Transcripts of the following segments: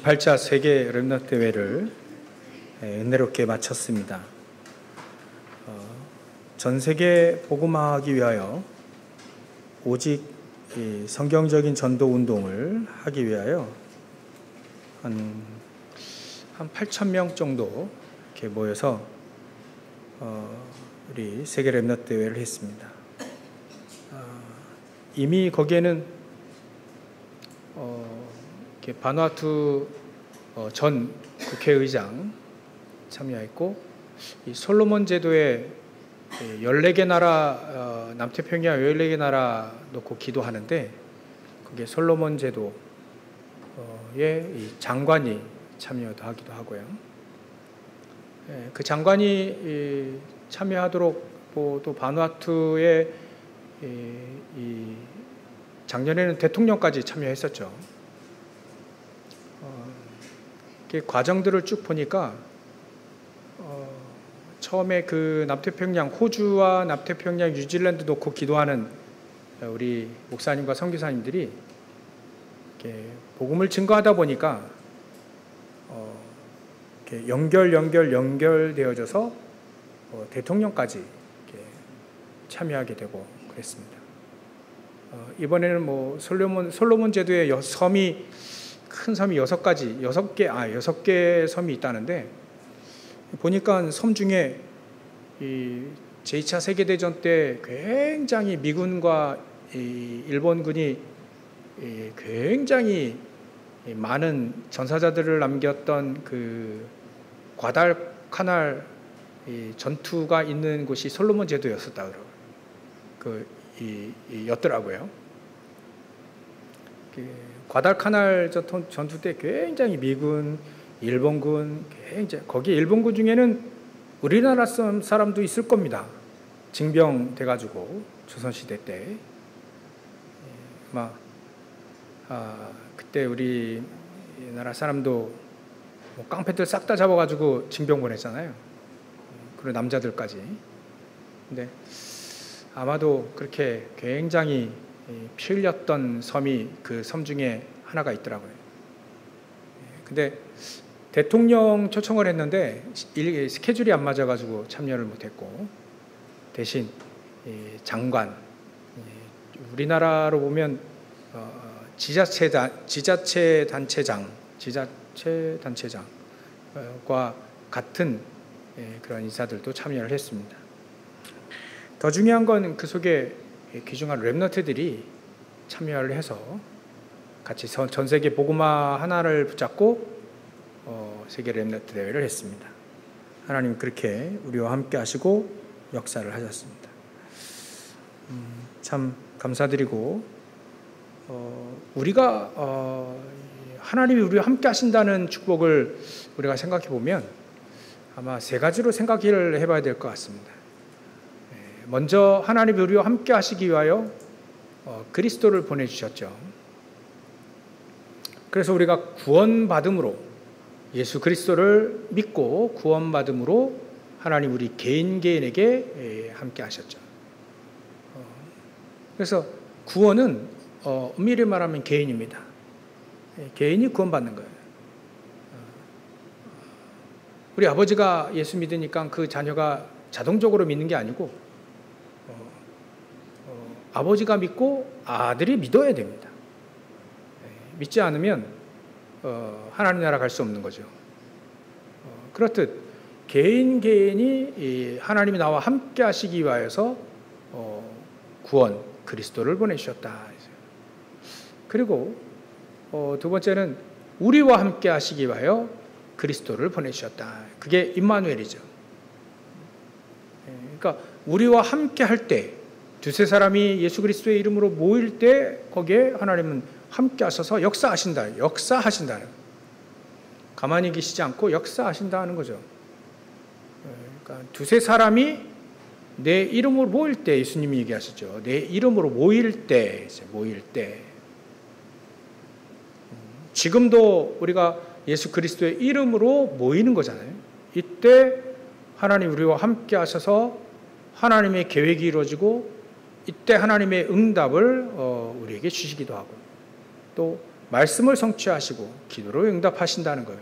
제28차 세계 렘넌트 대회를 은혜롭게 마쳤습니다. 전 세계 복음화하기 위하여 오직 성경적인 전도 운동을 하기 위하여 한 8,000명 정도 이렇게 모여서 우리 세계 렘넌트 대회를 했습니다. 이미 거기에는 바누아투 전 국회의장 참여했고, 이 솔로몬 제도에 14개 나라, 남태평양 14개 나라 놓고 기도하는데, 그게 솔로몬 제도의 장관이 참여도 하기도 하고요. 그 장관이 참여하도록 또 바누아투의 작년에는 대통령까지 참여했었죠. 과정들을 쭉 보니까 처음에 그 남태평양, 호주와 남태평양, 뉴질랜드 놓고 기도하는 우리 목사님과 선교사님들이 복음을 증거하다 보니까 연결되어져서 대통령까지 참여하게 되고 그랬습니다. 이번에는 솔로몬 제도의 큰 섬이 6개 섬이 있다는데, 보니까 섬 중에 이 제2차 세계대전 때 굉장히 미군과 일본군이 굉장히 많은 전사자들을 남겼던 그 과달카날 전투가 있는 곳이 솔로몬 제도였었다 였더라고요. 과달카날 전투 때 굉장히 미군, 일본군, 거기 일본군 중에는 우리나라 사람도 있을 겁니다. 징병돼가지고 조선시대 때 그때 우리나라 사람도 깡패들 싹 다 잡아가지고 징병 보냈잖아요. 그리고 남자들까지. 근데 아마도 그렇게 굉장히 피 흘렸던 섬이 그 섬 중에 하나가 있더라고요. 근데 대통령 초청을 했는데 스케줄이 안 맞아가지고 참여를 못했고, 대신 장관, 우리나라로 보면 지자체 단체장과 같은 그런 인사들도 참여를 했습니다. 더 중요한 건 그 속에 귀중한 렘넌트들이 참여를 해서 같이 전 세계 복음화 하나를 붙잡고 세계 렘넌트 대회를 했습니다. 하나님 그렇게 우리와 함께 하시고 역사를 하셨습니다. 참 감사드리고, 우리가 하나님이 우리와 함께 하신다는 축복을 우리가 생각해 보면 아마 세 가지로 생각을 해봐야 될 것 같습니다. 먼저 하나님이 우리와 함께 하시기 위하여 그리스도를 보내주셨죠. 그래서 우리가 구원받음으로, 예수 그리스도를 믿고 구원받음으로 하나님 우리 개인에게 함께 하셨죠. 그래서 구원은 엄밀히 말하면 개인입니다. 개인이 구원받는 거예요. 우리 아버지가 예수 믿으니까 그 자녀가 자동적으로 믿는 게 아니고, 아버지가 믿고 아들이 믿어야 됩니다. 믿지 않으면 하나님 나라 갈 수 없는 거죠. 그렇듯 개인이 하나님이 나와 함께 하시기 위하여서 구원, 그리스도를 보내주셨다. 그리고 두 번째는 우리와 함께 하시기 위하여 그리스도를 보내주셨다. 그게 임마누엘이죠. 그러니까 우리와 함께 할 때, 두세 사람이 예수 그리스도의 이름으로 모일 때 거기에 하나님은 함께 하셔서 역사하신다는, 가만히 계시지 않고 역사하신다는 거죠. 그러니까 두세 사람이 내 이름으로 모일 때, 예수님이 얘기하시죠. 내 이름으로 모일 때. 지금도 우리가 예수 그리스도의 이름으로 모이는 거잖아요. 이때 하나님 우리와 함께 하셔서 하나님의 계획이 이루어지고, 이때 하나님의 응답을 우리에게 주시기도 하고, 또 말씀을 성취하시고 기도로 응답하신다는 거예요.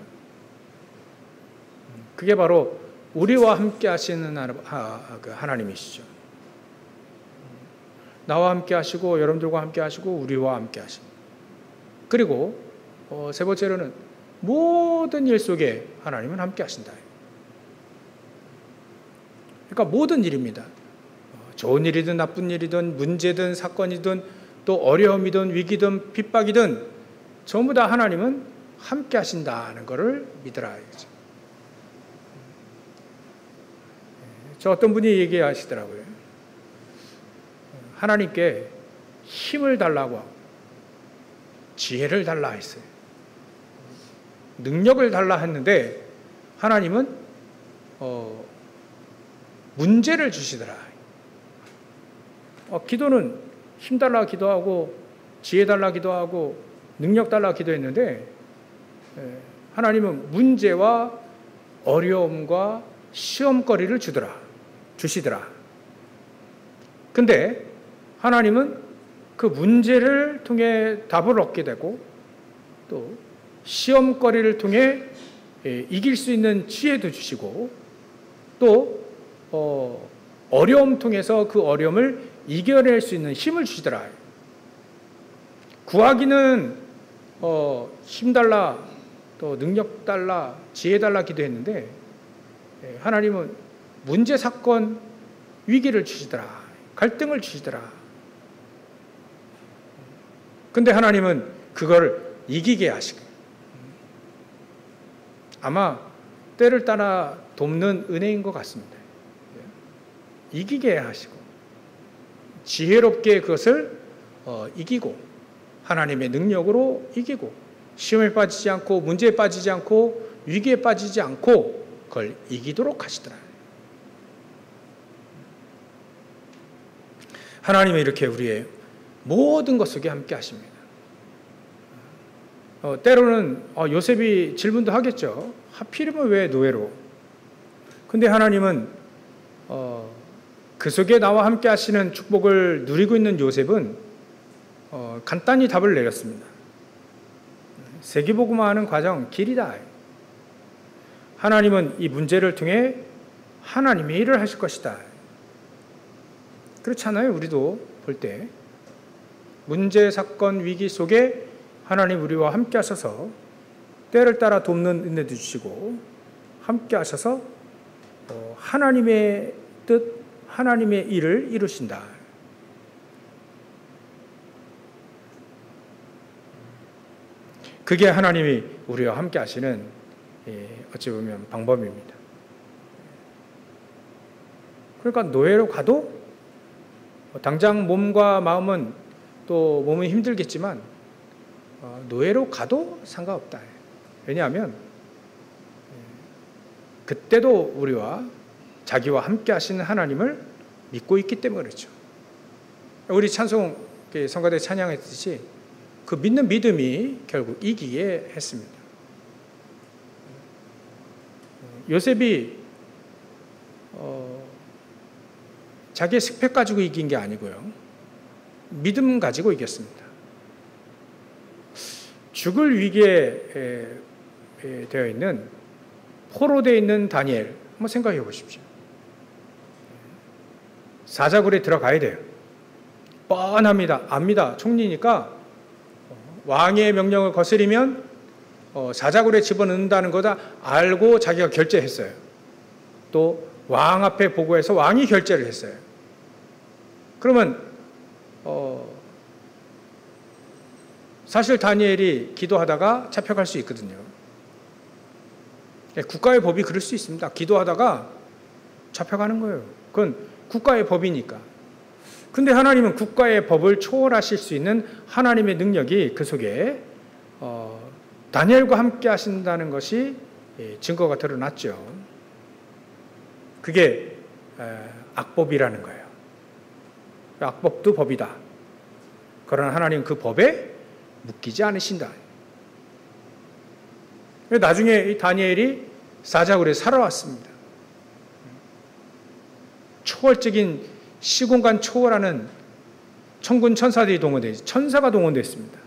그게 바로 우리와 함께 하시는 하나님이시죠. 나와 함께 하시고 여러분들과 함께 하시고 우리와 함께 하시고, 그리고 세 번째로는 모든 일 속에 하나님은 함께 하신다. 그러니까 모든 일입니다. 좋은 일이든 나쁜 일이든 문제든 사건이든 또 어려움이든 위기든 핍박이든 전부 다 하나님은 함께 하신다는 것을 믿으라. 저 어떤 분이 얘기하시더라고요. 하나님께 힘을 달라고 하고 지혜를 달라 했어요. 능력을 달라 했는데 하나님은 문제를 주시더라. 기도는 힘 달라 기도하고 지혜 달라 기도하고 능력 달라 기도했는데 하나님은 문제와 어려움과 시험거리를 주시더라. 근데 하나님은 그 문제를 통해 답을 얻게 되고 또 시험거리를 통해 이길 수 있는 지혜도 주시고 또 어려움 통해서 그 어려움을 이겨낼 수 있는 힘을 주시더라. 구하기는 힘 달라 또 능력 달라 지혜 달라 기도했는데 하나님은 문제 사건 위기를 주시더라. 갈등을 주시더라. 근데 하나님은 그걸 이기게 하시고 아마 때를 따라 돕는 은혜인 것 같습니다. 이기게 하시고 지혜롭게 그것을 이기고 하나님의 능력으로 이기고 시험에 빠지지 않고 문제에 빠지지 않고 위기에 빠지지 않고 그걸 이기도록 하시더라. 하나님은 이렇게 우리의 모든 것 속에 함께 하십니다. 때로는 요셉이 질문도 하겠죠. 하필이면 왜 노예로? 근데 하나님은 그 속에 나와 함께 하시는 축복을 누리고 있는 요셉은 간단히 답을 내렸습니다. 세계복음화하는 과정 길이다. 하나님은 이 문제를 통해 하나님의 일을 하실 것이다. 그렇잖아요. 우리도 볼 때 문제, 사건, 위기 속에 하나님 우리와 함께 하셔서 때를 따라 돕는 은혜도 주시고 함께 하셔서 하나님의 뜻, 하나님의 일을 이루신다. 그게 하나님이 우리와 함께 하시는 어찌 보면 방법입니다. 그러니까 노예로 가도 당장 몸과 마음은 또 몸은 힘들겠지만 노예로 가도 상관없다. 왜냐하면 그때도 우리와 자기와 함께 하시는 하나님을 믿고 있기 때문에 그렇죠. 우리 찬송 성가대 찬양했듯이 그 믿는 믿음이 결국 이기게 했습니다. 요셉이 자기의 스펙 가지고 이긴 게 아니고요. 믿음 가지고 이겼습니다. 죽을 위기에 되어 있는 포로되어 있는 다니엘 한번 생각해 보십시오. 사자굴에 들어가야 돼요. 뻔합니다. 압니다. 총리니까 왕의 명령을 거스리면 사자굴에 집어넣는다는 거다 알고 자기가 결제했어요. 또 왕 앞에 보고해서 왕이 결제를 했어요. 그러면 사실 다니엘이 기도하다가 잡혀갈 수 있거든요. 국가의 법이 그럴 수 있습니다. 기도하다가 잡혀가는 거예요. 그건 국가의 법이니까. 근데 하나님은 국가의 법을 초월하실 수 있는 하나님의 능력이 그 속에 다니엘과 함께 하신다는 것이 증거가 드러났죠. 그게 악법이라는 거예요. 악법도 법이다. 그러나 하나님 그 법에 묶이지 않으신다. 나중에 이 다니엘이 사자굴에 살아왔습니다. 초월적인 시공간 초월하는 천군 천사들이 동원되어 천사가 동원됐습니다.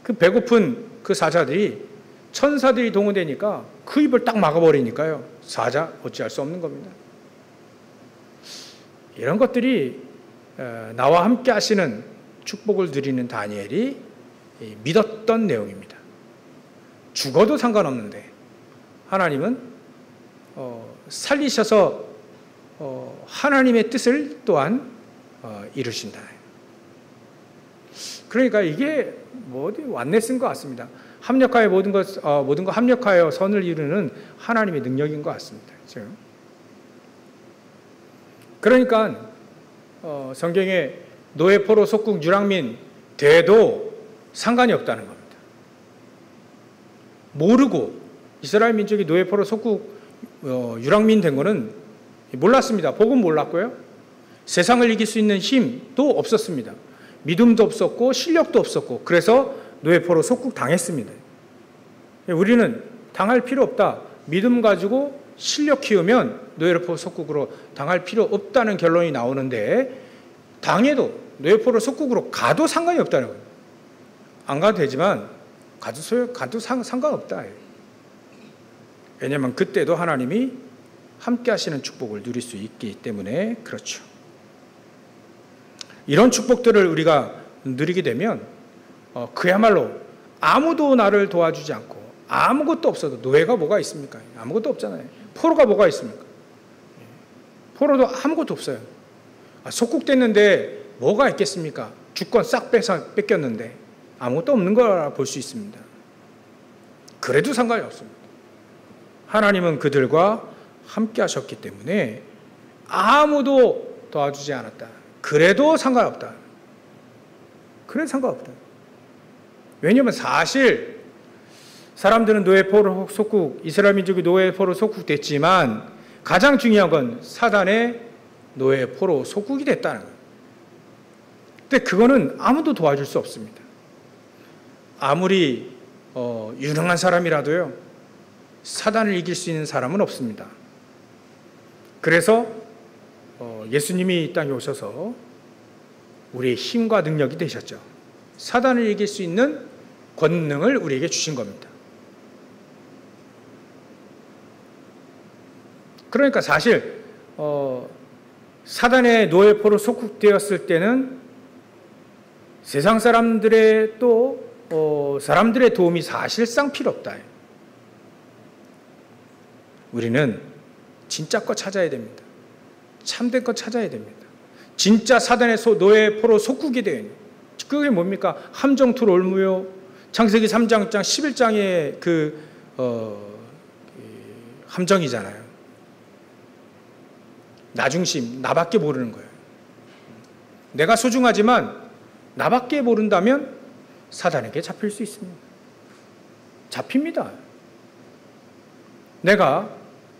그 배고픈 그 사자들이 천사들이 동원되니까 그 입을 딱 막아버리니까요. 사자 어찌할 수 없는 겁니다. 이런 것들이 나와 함께 하시는 축복을 누리는 다니엘이 믿었던 내용입니다. 죽어도 상관없는데 하나님은 살리셔서 하나님의 뜻을 또한 이루신다. 그러니까 이게 완내스인 것 같습니다. 합력하여 모든 것 합력하여 선을 이루는 하나님의 능력인 것 같습니다. 그러니까 성경에 노예, 포로, 속국, 유랑민 돼도 상관이 없다는 겁니다. 모르고 이스라엘 민족이 노예, 포로, 속국, 유랑민 된 거는 몰랐습니다. 복음 몰랐고요. 세상을 이길 수 있는 힘도 없었습니다. 믿음도 없었고 실력도 없었고 그래서 노예, 포로, 속국 당했습니다. 우리는 당할 필요 없다. 믿음 가지고 실력 키우면 노예, 포로, 속국으로 당할 필요 없다는 결론이 나오는데 당해도 노예, 포로, 속국으로 가도 상관이 없다는 거예요. 안 가도 되지만 가도 상관없다. 왜냐하면 그때도 하나님이 함께 하시는 축복을 누릴 수 있기 때문에 그렇죠. 이런 축복들을 우리가 누리게 되면 그야말로 아무도 나를 도와주지 않고 아무것도 없어도 노예가 뭐가 있습니까? 아무것도 없잖아요. 포로가 뭐가 있습니까? 포로도 아무것도 없어요. 속국됐는데 뭐가 있겠습니까? 주권 싹 뺏겼는데 아무것도 없는 거라 볼 수 있습니다. 그래도 상관이 없습니다. 하나님은 그들과 함께 하셨기 때문에 아무도 도와주지 않았다. 그래도 상관없다. 그래도 상관없다. 왜냐하면 사실 사람들은 노예, 포로, 속국, 이스라엘 민족이 노예, 포로, 속국 됐지만 가장 중요한 건 사단의 노예, 포로, 속국이 됐다는 거예요. 근데 그거는 아무도 도와줄 수 없습니다. 아무리 유능한 사람이라도요, 사단을 이길 수 있는 사람은 없습니다. 그래서 예수님이 이 땅에 오셔서 우리의 힘과 능력이 되셨죠. 사단을 이길 수 있는 권능을 우리에게 주신 겁니다. 그러니까 사실 사단의 노예, 포로, 속국되었을 때는 세상 사람들의 사람들의 도움이 사실상 필요 없다. 우리는 진짜 거 찾아야 됩니다. 참된 거 찾아야 됩니다. 진짜 사단의 노예, 포로, 속국이 되는 그게 뭡니까? 함정투 올무요. 창세기 3장 11장의 함정이잖아요. 나중심, 나밖에 모르는 거예요. 내가 소중하지만 나밖에 모른다면 사단에게 잡힐 수 있습니다. 잡힙니다. 내가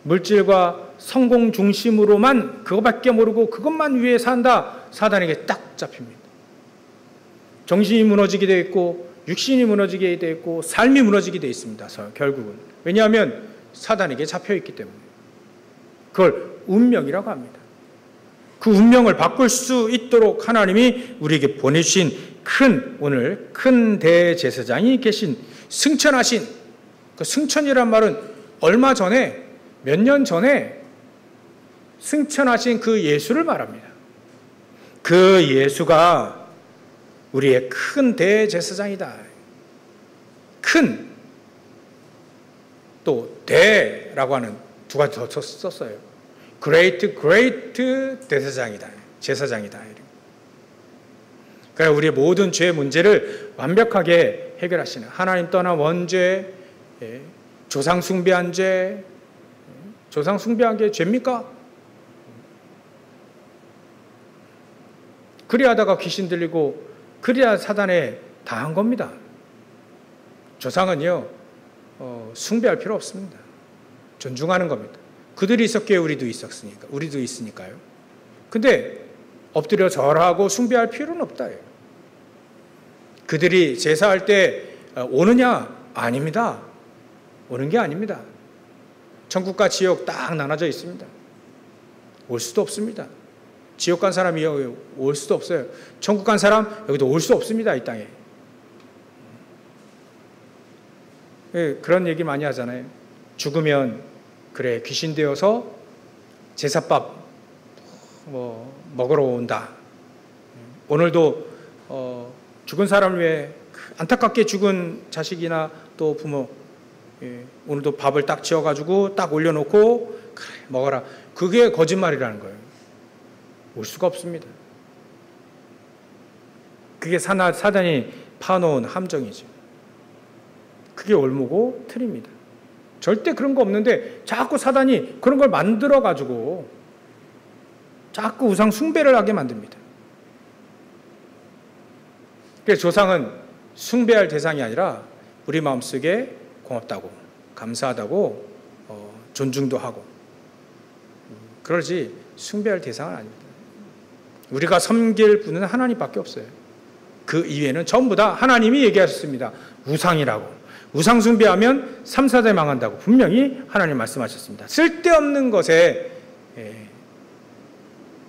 물질과 성공 중심으로만 그것밖에 모르고 그것만 위해 산다. 사단에게 딱 잡힙니다. 정신이 무너지게 되어 있고 육신이 무너지게 되어 있고 삶이 무너지게 되어 있습니다. 결국은. 왜냐하면 사단에게 잡혀 있기 때문에. 그걸 운명이라고 합니다. 그 운명을 바꿀 수 있도록 하나님이 우리에게 보내주신 오늘 큰 대제사장이 계신 승천하신 그 승천이란 말은 얼마 전에 몇 년 전에 승천하신 그 예수를 말합니다. 그 예수가 우리의 큰 대제사장이다. 큰 또 대라고 하는 두 가지 더 썼어요. great 대제사장이다. 제사장이다. 그러니까 우리의 모든 죄 문제를 완벽하게 해결하시는 하나님 떠난 원죄, 조상 숭배한 죄, 조상 숭배한 게 죄입니까? 그리하다가 귀신 들리고 그리야 사단에 당한 겁니다. 조상은요 숭배할 필요 없습니다. 존중하는 겁니다. 그들이 있었기에 우리도 있으니까요. 근데 엎드려 절하고 숭배할 필요는 없다. 그들이 제사할 때 오느냐? 아닙니다. 오는 게 아닙니다. 천국과 지옥 딱 나눠져 있습니다. 올 수도 없습니다. 지옥 간 사람이 여기 올 수도 없어요. 천국 간 사람 여기도 올 수 없습니다. 이 땅에. 그런 얘기 많이 하잖아요. 죽으면 그래 귀신 되어서 제사밥 먹으러 온다. 오늘도 죽은 사람을 위해 안타깝게 죽은 자식이나 또 부모, 오늘도 밥을 딱 지어가지고 딱 올려놓고 그래 먹어라. 그게 거짓말이라는 거예요. 올 수가 없습니다. 그게 사단이 파놓은 함정이죠. 그게 올무고 틀입니다. 절대 그런 거 없는데 자꾸 사단이 그런 걸 만들어가지고 자꾸 우상 숭배를 하게 만듭니다. 그래서 조상은 숭배할 대상이 아니라 우리 마음속에 고맙다고, 감사하다고, 존중도 하고, 그러지 숭배할 대상은 아닙니다. 우리가 섬길 분은 하나님밖에 없어요. 그 이외에는 전부 다 하나님이 얘기하셨습니다. 우상이라고. 우상 숭배하면 3, 4대 망한다고 분명히 하나님 말씀하셨습니다. 쓸데없는 것에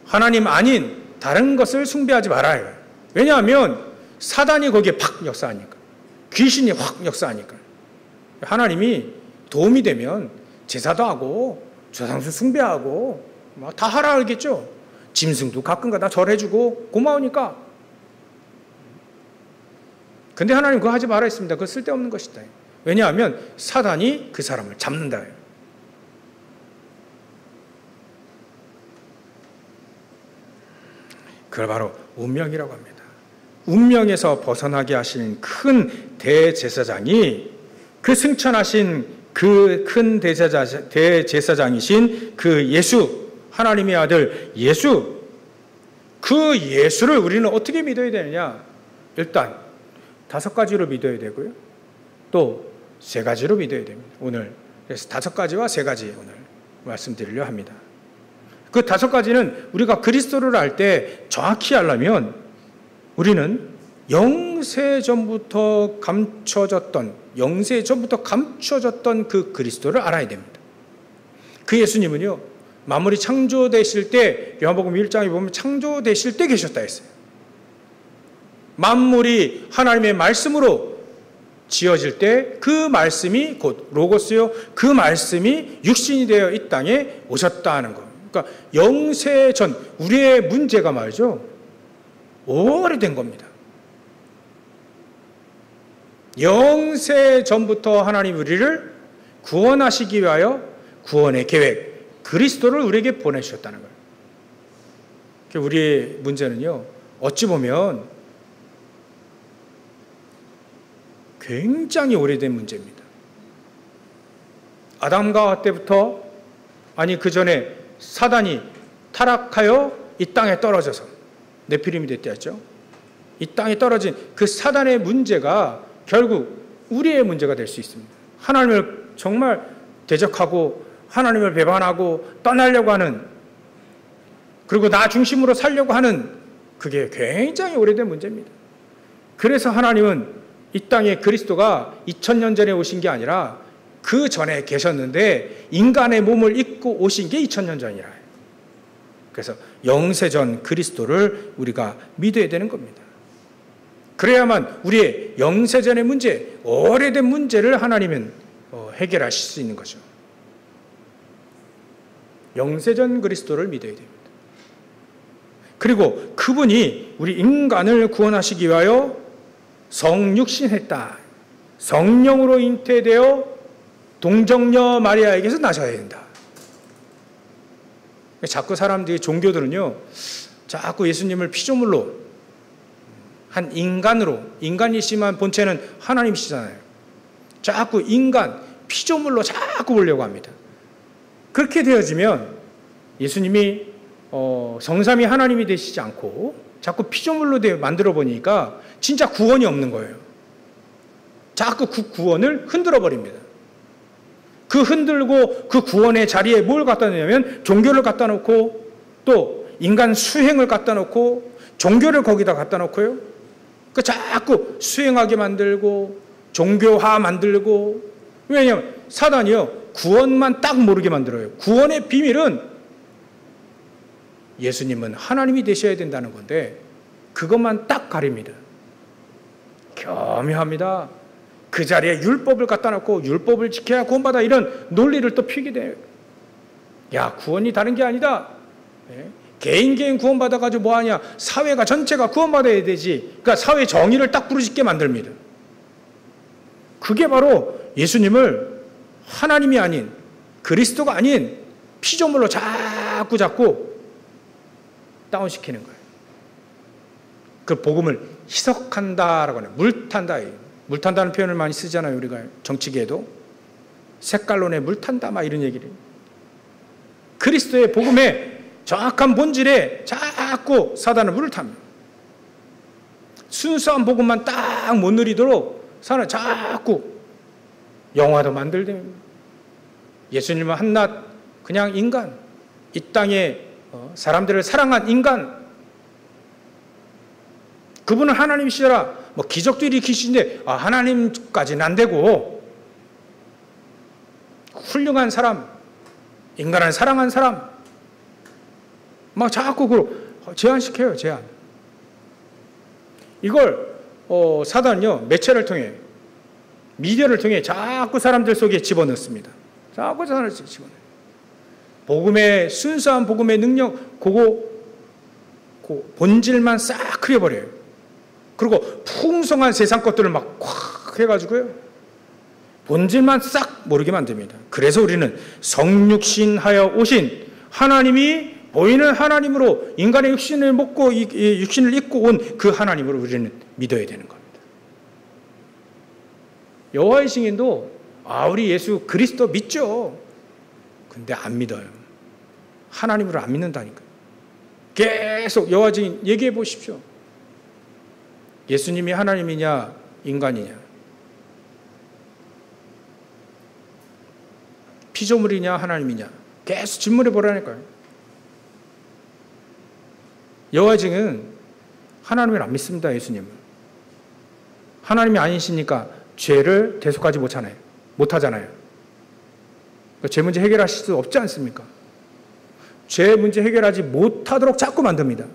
하나님 아닌 다른 것을 숭배하지 말아요. 왜냐하면 사단이 거기에 팍 역사하니까, 귀신이 확 역사하니까. 하나님이 도움이 되면 제사도 하고 조상수 숭배하고 다 하라 그러겠죠. 짐승도 가끔가다 절해주고 고마우니까. 근데 하나님 그거 하지 말아 했습니다. 그거 쓸데없는 것이다. 왜냐하면 사단이 그 사람을 잡는다. 그걸 바로 운명이라고 합니다. 운명에서 벗어나게 하신 큰 대제사장이, 그 승천하신 그 큰 대제사장이신 그 예수, 하나님의 아들 예수, 그 예수를 우리는 어떻게 믿어야 되느냐? 일단 5가지로 믿어야 되고요. 또 3가지로 믿어야 됩니다. 오늘 그래서 5가지와 3가지 오늘 말씀드리려 합니다. 그 5가지는 우리가 그리스도를 알 때 정확히 알려면 우리는 영세전부터 감춰졌던 그 그리스도를 알아야 됩니다. 그 예수님은요, 만물이 창조되실 때, 요한복음 1장에 보면 창조되실 때 계셨다 했어요. 만물이 하나님의 말씀으로 지어질 때 그 말씀이 곧 로고스요, 그 말씀이 육신이 되어 이 땅에 오셨다는 거. 그러니까 영세전, 우리의 문제가 말이죠, 오래된 겁니다. 영세전부터 하나님 우리를 구원하시기 위하여 구원의 계획, 그리스도를 우리에게 보내주셨다는 거예요. 우리의 문제는요, 어찌 보면 굉장히 오래된 문제입니다. 아담과 하와 때부터, 아니 그 전에 사단이 타락하여 이 땅에 떨어져서 네피림이 됐다 했죠. 이 땅에 떨어진 그 사단의 문제가 결국 우리의 문제가 될 수 있습니다. 하나님을 정말 대적하고 하나님을 배반하고 떠나려고 하는, 그리고 나 중심으로 살려고 하는, 그게 굉장히 오래된 문제입니다. 그래서 하나님은 이 땅에 그리스도가 2000년 전에 오신 게 아니라 그 전에 계셨는데 인간의 몸을 입고 오신 게 2000년 전이라 해요. 그래서 영세전 그리스도를 우리가 믿어야 되는 겁니다. 그래야만 우리의 영세전의 문제, 오래된 문제를 하나님은 해결하실 수 있는 거죠. 영세전 그리스도를 믿어야 됩니다. 그리고 그분이 우리 인간을 구원하시기 위하여 성육신했다. 성령으로 잉태되어 동정녀 마리아에게서 나셔야 된다. 자꾸 사람들이, 종교들은요, 자꾸 예수님을 피조물로, 한 인간으로, 인간이시만 본체는 하나님이시잖아요. 자꾸 인간, 피조물로 자꾸 보려고 합니다. 그렇게 되어지면 예수님이 성삼위 하나님이 되시지 않고 자꾸 피조물로 만들어 보니까 진짜 구원이 없는 거예요. 자꾸 그 구원을 흔들어 버립니다. 그 흔들고 그 구원의 자리에 뭘 갖다 놓냐면 종교를 갖다 놓고, 또 인간 수행을 갖다 놓고 종교를 거기다 갖다 놓고요. 그 자꾸 수행하게 만들고 종교화 만들고. 왜냐하면 사단이요, 구원만 딱 모르게 만들어요. 구원의 비밀은 예수님은 하나님이 되셔야 된다는 건데 그것만 딱 가립니다. 교묘합니다. 그 자리에 율법을 갖다 놓고 율법을 지켜야 구원받아, 이런 논리를 또 피게 돼요. 야, 구원이 다른 게 아니다. 개인 구원받아가지고 뭐하냐. 사회가 전체가 구원받아야 되지. 그러니까 사회 정의를 딱 부르짖게 만듭니다. 그게 바로 예수님을 하나님이 아닌, 그리스도가 아닌 피조물로 자꾸 다운시키는 거예요. 그 복음을 희석한다라고 하는, 물탄다. 물탄다는 표현을 많이 쓰잖아요. 우리가 정치계에도. 색깔론에 물탄다 막 이런 얘기를. 그리스도의 복음의 정확한 본질에 자꾸 사단은 물을 탑니다. 순수한 복음만 딱 못 누리도록 사단은 자꾸 영화도 만들대요. 예수님은 한낱 그냥 인간, 이 땅에 사람들을 사랑한 인간, 그분은 하나님이시라 뭐 기적도 일으키시는데 하나님까지는 안 되고, 훌륭한 사람, 인간을 사랑한 사람 막 자꾸 제한시켜요. 제한. 이걸 사단은요, 매체를 통해, 미디어를 통해 자꾸 사람들 속에 집어넣습니다. 자꾸 사람을 집어넣어요. 복음의, 순수한 복음의 능력, 그 본질만 싹 흐려버려요. 그리고 풍성한 세상 것들을 막 콱 해가지고요, 본질만 싹 모르게 만듭니다. 그래서 우리는 성육신하여 오신 하나님이 보이는 하나님으로, 인간의 육신을 먹고 육신을 입고 온 그 하나님으로 우리는 믿어야 되는 겁니다. 여호와의 증인도 우리 예수 그리스도 믿죠. 근데 안 믿어요. 하나님으로 안 믿는다니까요. 계속 여호와 증인 얘기해 보십시오. 예수님이 하나님이냐 인간이냐, 피조물이냐 하나님이냐, 계속 질문해 보라니까요. 여호와 증인은 하나님을 안 믿습니다. 예수님을. 하나님이 아니시니까 죄를 대속하지 못하잖아요. 죄 문제 해결하실 수 없지 않습니까? 죄 문제 해결하지 못하도록 자꾸 만듭니다.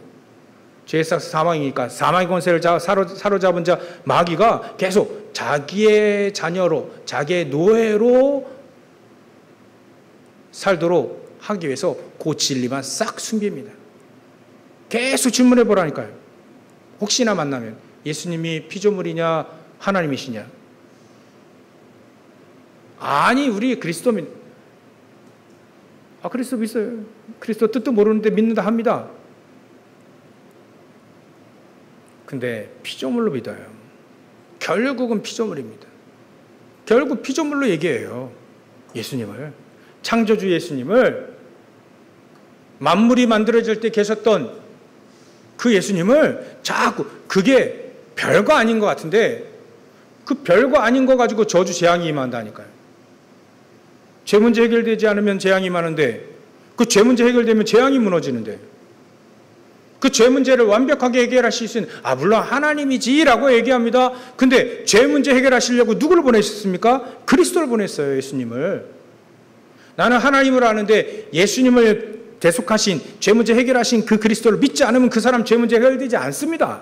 죄에서 사망이니까 사망의 권세를 사로잡은 자 마귀가 계속 자기의 자녀로, 자기의 노예로 살도록 하기 위해서 그 진리만 싹 숨깁니다. 계속 질문해 보라니까요. 혹시나 만나면 예수님이 피조물이냐 하나님이시냐. 아니, 우리 그리스도 그리스도 믿어요. 그리스도 뜻도 모르는데 믿는다 합니다. 근데 피조물로 믿어요. 결국은 피조물입니다. 결국 피조물로 얘기해요. 예수님을, 창조주 예수님을, 만물이 만들어질 때 계셨던 그 예수님을 자꾸, 그게 별거 아닌 것 같은데 그 별거 아닌 거 가지고 저주 재앙이 임한다니까요. 죄 문제 해결되지 않으면 재앙이 임하는데, 그 죄 문제 해결되면 재앙이 무너지는데, 그 죄 문제를 완벽하게 해결하실 수 있는, 물론 하나님이지라고 얘기합니다. 근데 죄 문제 해결하시려고 누구를 보내셨습니까? 그리스도를 보냈어요. 예수님을. 나는 하나님을 아는데 예수님을 대속하신, 죄 문제 해결하신 그 그리스도를 믿지 않으면 그 사람 죄 문제 해결되지 않습니다.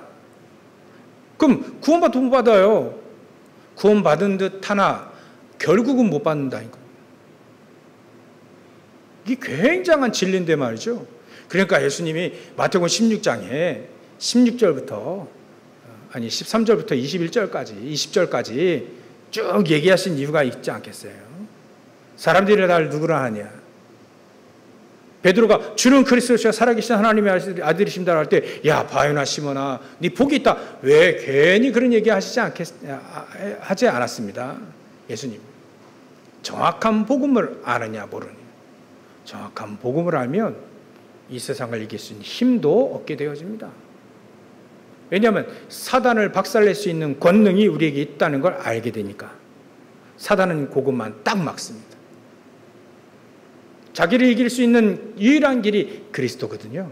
그럼 구원받도 못 받아요. 구원받은 듯 하나 결국은 못 받는다니까요. 이게 굉장한 진리인데 말이죠. 그러니까 예수님이 마태복음 16장에 16절부터 13절부터 20절까지 쭉 얘기하신 이유가 있지 않겠어요? 사람들이 나를 누구라 하냐? 베드로가 주는 그리스도시와 살아계신 하나님의 아들이십니다 할 때, 야 바요나 시몬아, 네 복이 있다. 왜 괜히 그런 얘기 하지 않았습니다. 예수님, 정확한 복음을 아느냐 모르냐. 정확한 복음을 알면 이 세상을 이길 수 있는 힘도 얻게 되어집니다. 왜냐하면 사단을 박살낼 수 있는 권능이 우리에게 있다는 걸 알게 되니까. 사단은 그것만 딱 막습니다. 자기를 이길 수 있는 유일한 길이 그리스도거든요.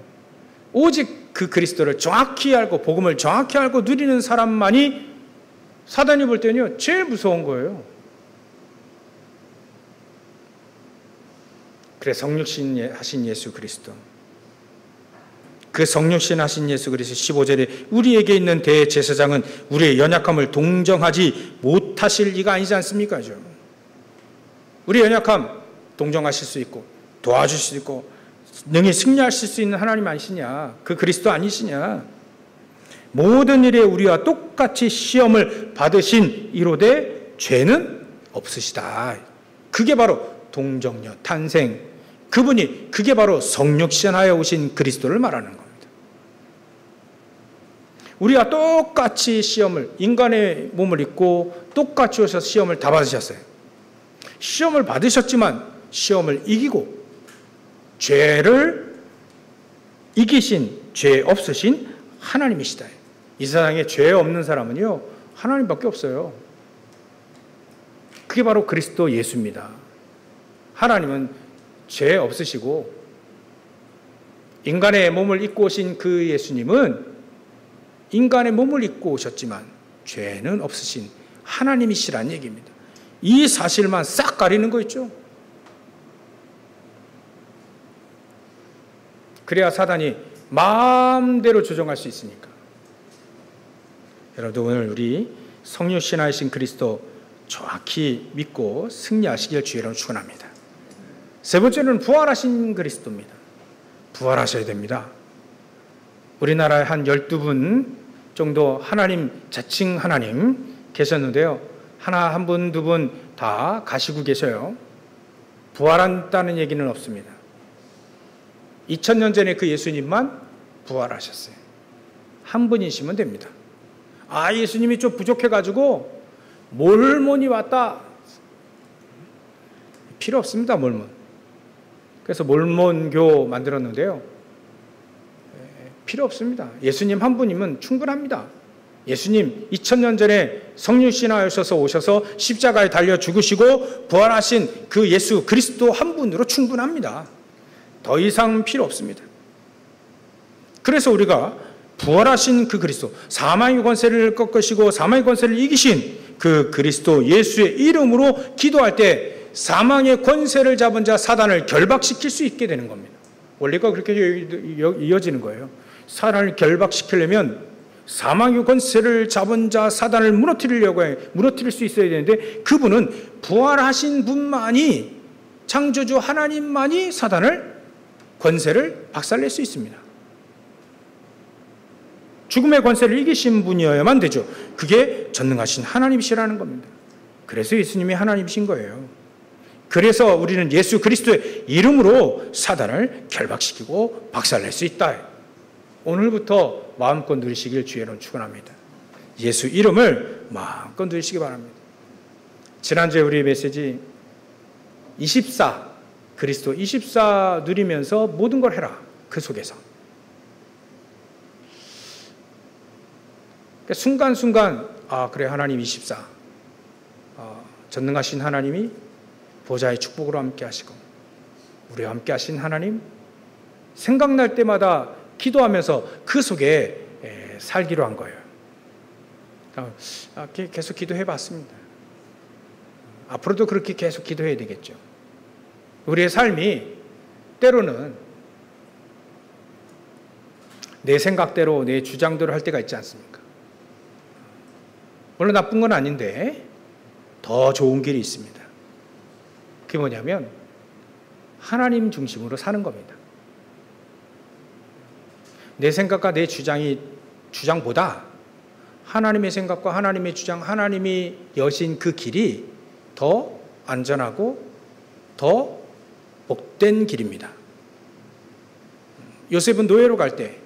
오직 그 그리스도를 정확히 알고, 복음을 정확히 알고 누리는 사람만이 사단이 볼 때는요, 제일 무서운 거예요. 그래, 성육신 하신 예수 그리스도, 그 성육신 하신 예수 그리스도 15절에 우리에게 있는 대제사장은 우리의 연약함을 동정하지 못하실 이가 아니지 않습니까? 우리 연약함 동정하실 수 있고 도와주실 수 있고 능히 승리하실 수 있는 하나님 아니시냐? 그 그리스도 아니시냐? 모든 일에 우리와 똑같이 시험을 받으신 이로되 죄는 없으시다. 그게 바로 동정녀 탄생, 그분이 그게 바로 성육신하여 오신 그리스도를 말하는 겁니다. 우리가 똑같이 시험을, 인간의 몸을 입고 똑같이 오셔서 시험을 다 받으셨어요. 시험을 받으셨지만 시험을 이기고 죄를 이기신, 죄 없으신 하나님이시다. 이 세상에 죄 없는 사람은요, 하나님밖에 없어요. 그게 바로 그리스도 예수입니다. 하나님은 죄 없으시고 인간의 몸을 입고 오신 그 예수님은 인간의 몸을 입고 오셨지만 죄는 없으신 하나님이시라는 얘기입니다. 이 사실만 싹 가리는 거 있죠. 그래야 사단이 마음대로 조종할 수 있으니까. 여러분, 오늘 우리 성육신하신 그리스도 정확히 믿고 승리하시길 주의로 축원합니다. 세 번째는 부활하신 그리스도입니다. 부활하셔야 됩니다. 우리나라에 한 12분 정도 하나님, 자칭 하나님 계셨는데요. 하나, 한 분, 두 분 다 가시고 계셔요. 부활한다는 얘기는 없습니다. 2000년 전에 그 예수님만 부활하셨어요. 한 분이시면 됩니다. 아, 예수님이 좀 부족해가지고 몰몬이 왔다. 필요 없습니다, 몰몬. 그래서 몰몬교 만들었는데요. 필요 없습니다. 예수님 한 분이면 충분합니다. 예수님 2000년 전에 성육신하셔서 오셔서 십자가에 달려 죽으시고 부활하신 그 예수 그리스도 한 분으로 충분합니다. 더 이상 필요 없습니다. 그래서 우리가 부활하신 그 그리스도, 사망의 권세를 꺾으시고 사망의 권세를 이기신 그 그리스도 예수의 이름으로 기도할 때 사망의 권세를 잡은 자 사단을 결박시킬 수 있게 되는 겁니다. 원리가 그렇게 이어지는 거예요. 사단을 결박시키려면 사망의 권세를 잡은 자 사단을 무너뜨릴 수 있어야 되는데 그분은 부활하신 분만이, 창조주 하나님만이 사단을 권세를 박살낼 수 있습니다. 죽음의 권세를 이기신 분이어야만 되죠. 그게 전능하신 하나님이시라는 겁니다. 그래서 예수님이 하나님이신 거예요. 그래서 우리는 예수 그리스도의 이름으로 사단을 결박시키고 박살낼 수 있다. 오늘부터 마음껏 누리시길 주의로 축원합니다. 예수 이름을 마음껏 누리시기 바랍니다. 지난주에 우리 메시지 24, 그리스도 24 누리면서 모든 걸 해라. 그 속에서. 순간순간, 아, 그래, 하나님 24. 전능하신 하나님이 보좌의 축복으로 함께 하시고, 우리와 함께 하신 하나님, 생각날 때마다 기도하면서 그 속에 살기로 한 거예요. 계속 기도해 봤습니다. 앞으로도 그렇게 계속 기도해야 되겠죠. 우리의 삶이 때로는 내 생각대로, 내 주장대로 할 때가 있지 않습니까? 물론 나쁜 건 아닌데 더 좋은 길이 있습니다. 그게 뭐냐면 하나님 중심으로 사는 겁니다. 내 생각과 내 주장보다 하나님의 생각과 하나님의 주장, 하나님이 여신 그 길이 더 안전하고 더 복된 길입니다. 요셉은 노예로 갈 때,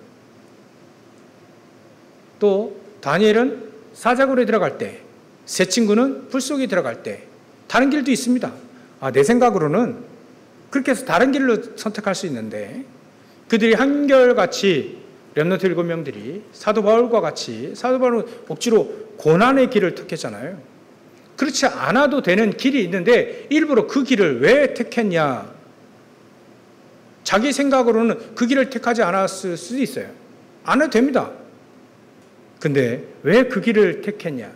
또 다니엘은 사자굴에 들어갈 때, 세 친구는 불 속에 들어갈 때 다른 길도 있습니다. 내 생각으로는 그렇게 해서 다른 길로 선택할 수 있는데 그들이 한결같이 렘넌트 7명들이 사도 바울과 같이, 사도 바울은 억지로 고난의 길을 택했잖아요. 그렇지 않아도 되는 길이 있는데 일부러 그 길을 왜 택했냐? 자기 생각으로는 그 길을 택하지 않았을 수도 있어요. 안 해도 됩니다. 근데 왜 그 길을 택했냐?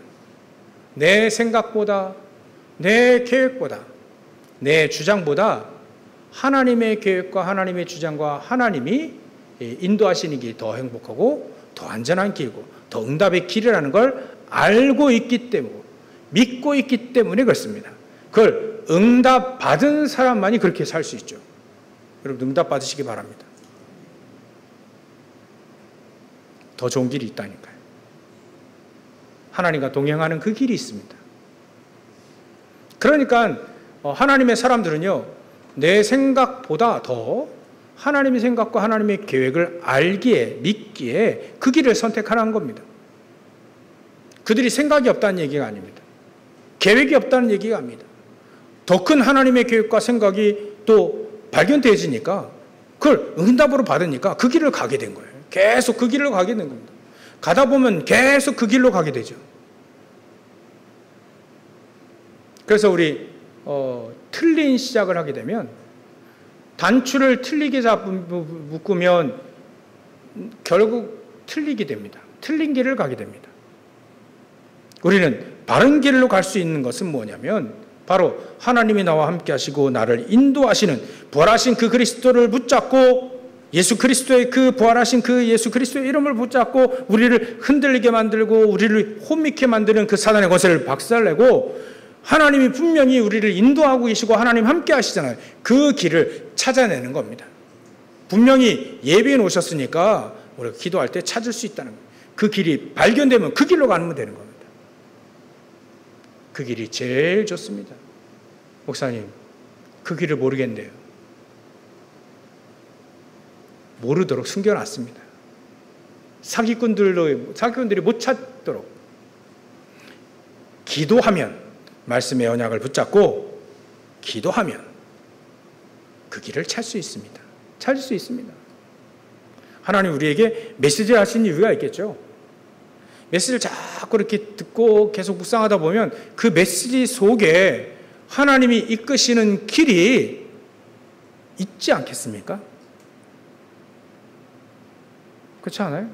내 생각보다, 내 계획보다, 내 주장보다 하나님의 계획과 하나님의 주장과 하나님이 인도하시는 길이 더 행복하고 더 안전한 길이고 더 응답의 길이라는 걸 알고 있기 때문에 믿고 있기 때문에 그렇습니다. 그걸 응답받은 사람만이 그렇게 살 수 있죠. 여러분 응답받으시기 바랍니다. 더 좋은 길이 있다니까요. 하나님과 동행하는 그 길이 있습니다. 그러니까 하나님의 사람들은요, 내 생각보다 더 하나님의 생각과 하나님의 계획을 알기에, 믿기에 그 길을 선택하라는 겁니다. 그들이 생각이 없다는 얘기가 아닙니다. 계획이 없다는 얘기가 아닙니다. 더 큰 하나님의 계획과 생각이 또 발견되어지니까 그걸 응답으로 받으니까 그 길을 가게 된 거예요. 계속 그 길로 가게 된 겁니다. 가다 보면 계속 그 길로 가게 되죠. 그래서 우리 틀린 시작을 하게 되면 단추를 틀리게 묶으면 결국 틀리게 됩니다. 틀린 길을 가게 됩니다. 우리는 바른 길로 갈 수 있는 것은 뭐냐면 바로 하나님이 나와 함께 하시고 나를 인도하시는 부활하신 그 그리스도를 붙잡고 예수 그리스도의 그 부활하신 그 예수 그리스도의 이름을 붙잡고 우리를 흔들리게 만들고 우리를 혼미케 만드는 그 사단의 권세를 박살내고 하나님이 분명히 우리를 인도하고 계시고 하나님 함께 하시잖아요. 그 길을 찾아내는 겁니다. 분명히 예비해 놓으셨으니까 우리가 기도할 때 찾을 수 있다는 거예요. 그 길이 발견되면 그 길로 가면 되는 겁니다. 그 길이 제일 좋습니다. 목사님, 그 길을 모르겠는데요. 모르도록 숨겨놨습니다. 사기꾼들이 못 찾도록. 기도하면, 말씀의 언약을 붙잡고 기도하면 그 길을 찾을 수 있습니다. 찾을 수 있습니다. 하나님 우리에게 메시지를 하신 이유가 있겠죠. 메시지를 자꾸 이렇게 듣고 계속 묵상하다 보면 그 메시지 속에 하나님이 이끄시는 길이 있지 않겠습니까? 그렇지 않아요?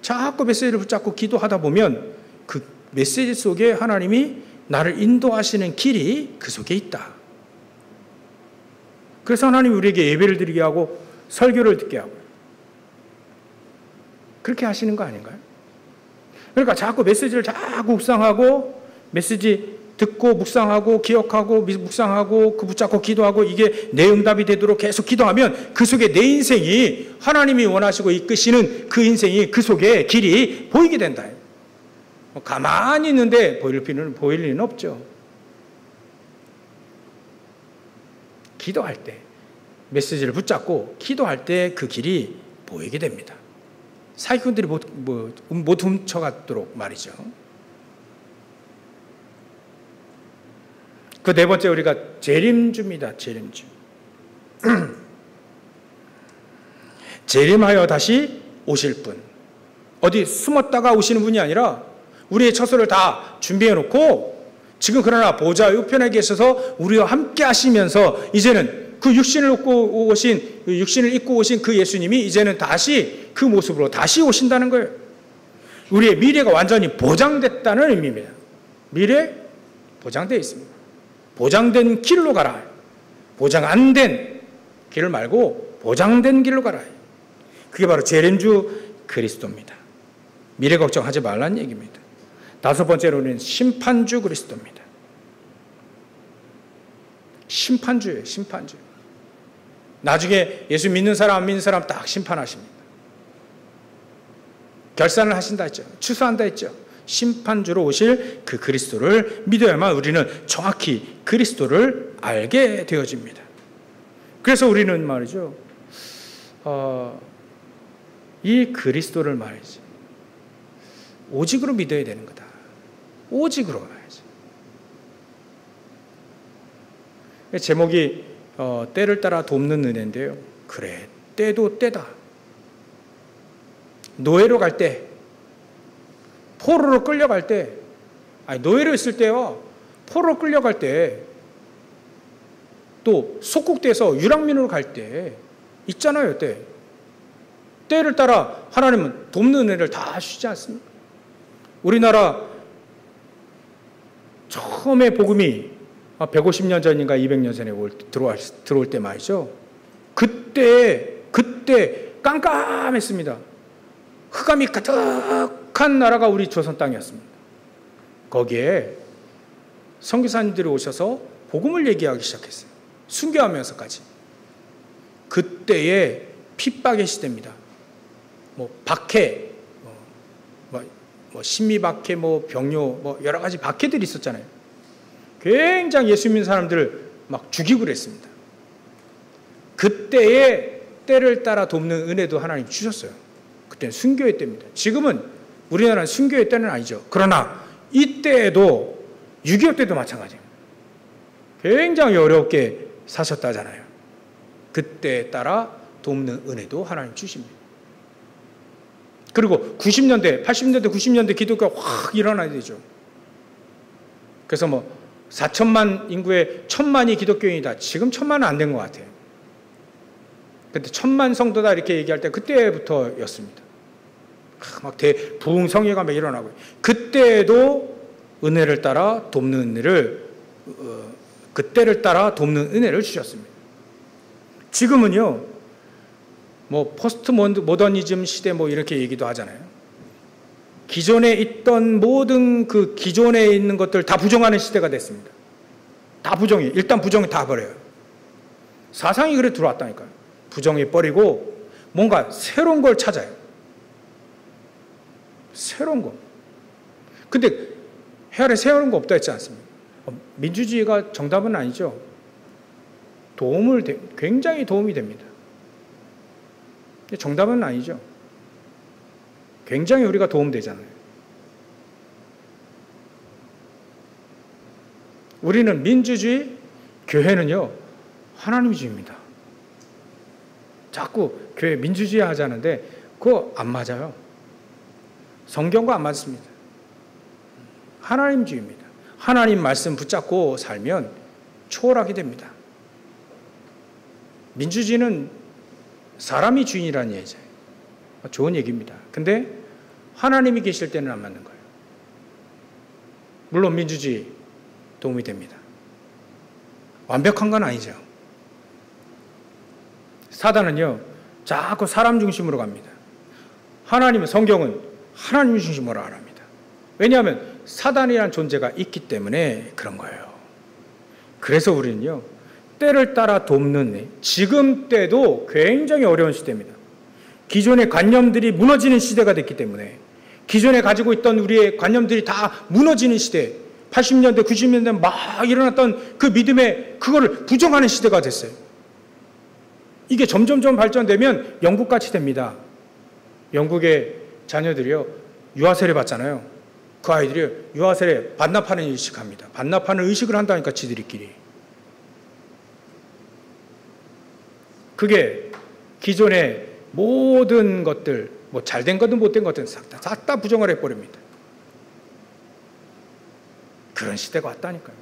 자꾸 메시지를 붙잡고 기도하다 보면 그 메시지 속에 하나님이 나를 인도하시는 길이 그 속에 있다. 그래서 하나님이 우리에게 예배를 드리게 하고 설교를 듣게 하고 그렇게 하시는 거 아닌가요? 그러니까 자꾸 메시지를 자꾸 묵상하고 메시지 듣고 묵상하고 기억하고 묵상하고 그 붙잡고 기도하고 이게 내 응답이 되도록 계속 기도하면 그 속에 내 인생이 하나님이 원하시고 이끄시는 그 인생이 그 속에 길이 보이게 된다. 가만히 있는데 보일 리는 없죠. 기도할 때 메시지를 붙잡고 기도할 때 그 길이 보이게 됩니다. 사기꾼들이 못 훔쳐갔도록 말이죠. 그 네 번째 우리가 재림주입니다. 재림주. 재림하여 다시 오실 분. 어디 숨었다가 오시는 분이 아니라 우리의 처소를 다 준비해 놓고 지금 그러나 보좌 우편에 계셔서 우리와 함께 하시면서 이제는 그 육신을 입고 오신 그 예수님이 이제는 다시 그 모습으로 다시 오신다는 거예요. 우리의 미래가 완전히 보장됐다는 의미입니다. 미래 보장되어 있습니다. 보장된 길로 가라. 보장 안 된 길 말고 보장된 길로 가라. 그게 바로 재림주 그리스도입니다. 미래 걱정하지 말라는 얘기입니다. 다섯 번째로는 심판주 그리스도입니다. 심판주예요. 심판주. 나중에 예수 믿는 사람 안 믿는 사람 딱 심판하십니다. 결산을 하신다 했죠. 추수한다 했죠. 심판주로 오실 그 그리스도를 믿어야만 우리는 정확히 그리스도를 알게 되어집니다. 그래서 우리는 말이죠. 이 그리스도를 말이지. 오직으로 믿어야 되는 거다. 오직으로 말이지. 제목이 때를 따라 돕는 은혜인데요. 그래, 때도 때다. 노예로 갈 때, 포로로 끌려갈 때, 노예로 있을 때와 포로로 끌려갈 때, 또 속국돼서 유랑민으로 갈 때 있잖아요. 때를 따라 하나님은 돕는 은혜를 다 주시지 않습니까? 우리나라 처음에 복음이 150년 전인가 200년 전에 들어올 때 말이죠. 그때 깜깜했습니다. 흑암이 가득한 나라가 우리 조선 땅이었습니다. 거기에 선교사님들이 오셔서 복음을 얘기하기 시작했어요. 순교하면서까지. 그때의 핍박의 시대입니다. 박해, 심리박해, 병요, 여러 가지 박해들이 있었잖아요. 굉장히 예수 믿는 사람들을 막 죽이고 그랬습니다. 그때의 때를 따라 돕는 은혜도 하나님 주셨어요. 그때는 순교의 때입니다. 지금은 우리나라는 순교의 때는 아니죠. 그러나 이때에도 6.25 때도 마찬가지입니다. 굉장히 어렵게 사셨다잖아요. 그때에 따라 돕는 은혜도 하나님 주십니다. 그리고 90년대, 80년대, 90년대 기독교가 확 일어나야 되죠. 그래서 4천만 인구에 1,000만이 기독교인이다. 지금 1,000만은 안 된 것 같아요. 그때 1,000만 성도다 이렇게 얘기할 때 그때부터였습니다. 막 부흥성회가 막 일어나고 그때도 은혜를 따라 돕는 은혜를 그때를 따라 돕는 은혜를 주셨습니다. 지금은요, 포스트 모더니즘 시대 이렇게 얘기도 하잖아요. 기존에 있던 모든 그 기존에 있는 것들 다 부정하는 시대가 됐습니다. 다 부정해. 일단 부정이 다 버려요. 사상이 그래 들어왔다니까요. 부정해 버리고 뭔가 새로운 걸 찾아요. 새로운 거. 근데 해아래 새로운 거 없다 했지 않습니까? 민주주의가 정답은 아니죠. 굉장히 도움이 됩니다. 정답은 아니죠. 굉장히 우리가 도움되잖아요. 우리는 민주주의, 교회는요, 하나님주의입니다. 자꾸 교회 민주주의 하자는데 그거 안 맞아요. 성경과 안 맞습니다. 하나님주의입니다. 하나님 말씀 붙잡고 살면 초월하게 됩니다. 민주주의는 사람이 주인이라는 얘기죠. 좋은 얘기입니다. 근데 하나님이 계실 때는 안 맞는 거예요. 물론 민주주의 도움이 됩니다. 완벽한 건 아니죠. 사단은요, 자꾸 사람 중심으로 갑니다. 하나님은, 성경은 하나님 중심으로 안 합니다. 왜냐하면 사단이라는 존재가 있기 때문에 그런 거예요. 그래서 우리는요, 때를 따라 돕는, 지금 때도 굉장히 어려운 시대입니다. 기존의 관념들이 무너지는 시대가 됐기 때문에, 기존에 가지고 있던 우리의 관념들이 다 무너지는 시대, 80년대, 90년대 막 일어났던 그 믿음에 그거를 부정하는 시대가 됐어요. 이게 점점점 발전되면 영국같이 됩니다. 영국의 자녀들이요, 유아세례 받잖아요. 그 아이들이 유아세례 반납하는 의식합니다. 반납하는 의식을 한다니까, 지들끼리. 그게 기존의 모든 것들, 잘된 것든 못된 것든 싹 다 부정을 해버립니다. 그런 시대가 왔다니까요.